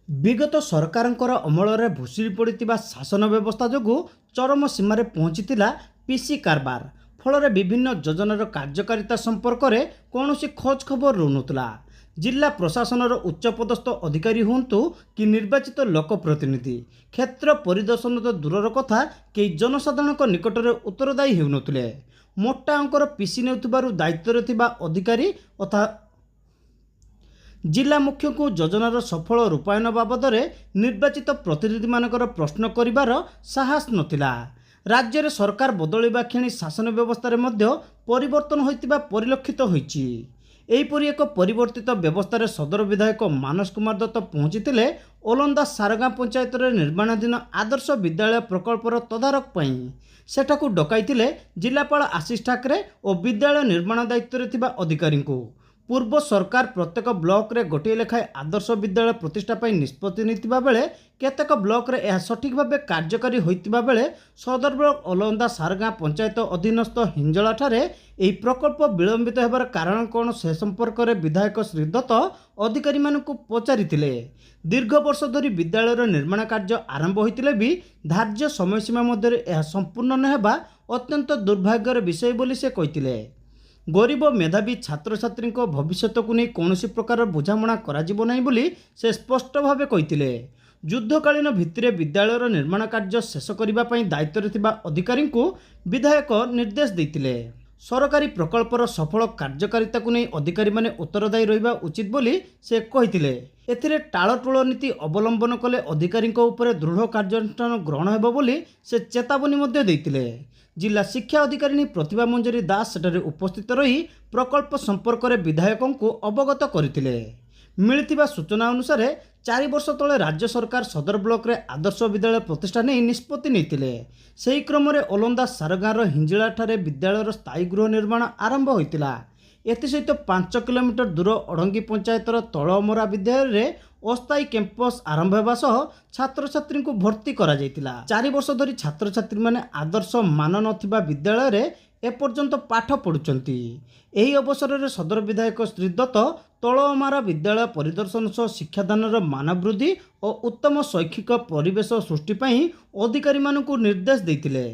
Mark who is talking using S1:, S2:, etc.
S1: विगत सरकारଙ୍କର ଅମଳରେ ଭୁଷୁଡ଼ି ପଡ଼ିଥିବା ଶାସନ ବ୍ୟବସ୍ଥା ଯୋଗୁଁ ଚରମ ସୀମାରେ ପହଞ୍ଚିଥିଲା ପିସି କାରବାର। ଫଳରେ ବିଭିନ୍ନ ଯୋଜନାର କାର୍ଯ୍ୟକାରିତା ସମ୍ପର୍କରେ କୌଣସି ଖୋଜ ଖବର ରହୁନଥିଲା। ଜିଲ୍ଲା ପ୍ରଶାସନର ଉଚ୍ଚପଦସ୍ଥ ଅଧିକାରୀ ହୁଅନ୍ତୁ କି ନିର୍ବାଚିତ ଲୋକପ୍ରତିନିଧି, କ୍ଷେତ୍ର ପରିଦର୍ଶନ ତ ଦୂରର କଥା, କେହି ଜନସାଧାରଣଙ୍କ ନିକଟରେ ଉତ୍ତରଦାୟୀ ହେଉନଥିଲେ। ମୋଟା ଅଙ୍କର ପିସି ନେଉଥିବାରୁ ଦାୟିତ୍ୱରେ ଥିବା ଅଧିକାରୀ ତଥା जिला मुख्य को योजनार सफल रूपायन बाबद निर्वाचित प्रतिनिधि प्रश्न करिबार साहस नथिला। राज्य रे सरकार बदलिबा क्षणी शासन व्यवस्था परिवर्तन होइतिबा परिलक्षित होइछि। एहीपरि एक परिवर्तित व्यवस्था सदर विधायक मानस कुमार दत्त पहुंचीथिले ओलंदा सारगाँ पंचायत निर्माणाधीन आदर्श विद्यालय प्रकल्पर तदारख पई। सेठाकू डकाइथिले जिलापाल आशीष ठाकरे और विद्यालय निर्माण दायित्व थिबा अधिकारी को। पूर्व सरकार प्रत्येक ब्लॉक रे गोटे लेखाएं आदर्श विद्यालय प्रतिष्ठा पर निष्पत्ति नितिबा बेले केतेक ब्लॉक रे यह सठिक भाव कार्यकारी होइतिबा बेले सदर ब्लॉक ओलंदा सारगाँ पंचायत अधीनस्थ हिंजला ठारे एही प्रकल्प विलंबित हेबार कारण कौन से संपर्क में विधायक श्री दत्त अधिकारी मानकु पचारिथिले। दीर्घ वर्ष धरी विद्यालय निर्माण कार्य आरंभ होइतिले भी धार्य समयसीमा मध्य यह संपूर्ण न हेबा अत्यंत दुर्भाग्यर विषय बोली से कहिथिले। गरीब मेधावी छात्र छात्री भविष्य को नहीं कौन प्रकार बुझामणा कराजिबो नाही बोली से स्पष्ट भाव कहिथिले। युद्धकालीन भित्तिरे विद्यालय निर्माण कार्य शेष करने दायित्व थिबा अधिकारी को विधायक निर्देश देइथिले। सरकारी प्रकल्पर सफल कार्यकारिता को नहीं अधिकारी माने उत्तरदायी रहिबा उचित बोली से कहिथिले। एथिरे टाळटुळ नीति अवलंबन कले अधिकारी उपर दृढ़ कार्यानुष्ठान ग्रहण हेबो बोली से चेतावनी मध्य देइथिले। जिला शिक्षा अधिकारी प्रतिभा मंजरी दास सेठारे उपस्थित रही प्रकल्प संपर्क में विधायकों को अवगत करथिले। मिलिथिबा सूचना अनुसार 4 वर्ष तले राज्य सरकार सदर ब्लॉक रे आदर्श विद्यालय प्रतिष्ठा नहीं निष्पत्ति नेइथिले। सेही क्रम में ओलंदा सारगाँर हिंजिला ठारे विद्यालयर स्थायी गृह निर्माण आरंभ होइतिला। एथिसहित 5 किलोमीटर दूर अड़ंगी पंचायतर तलअमरा विद्यालय रे अस्थायी कैंपस आरंभ होगा सह छात्र छात्री को भर्ती करा जायतिला। 4 वर्ष धरी छात्र छात्री माने आदर्श मान नथिबा विद्यालय रे एपर्यंत पाठ पढ़ुचंती। एही अवसर में सदर विधायक श्री दत्त तलअमारा विद्यालय परिदर्शन सह शिक्षादानर मान वृद्धि और उत्तम शैक्षिक परिवेश सृष्टि पई अधिकारी मानकु निर्देश देइतिले।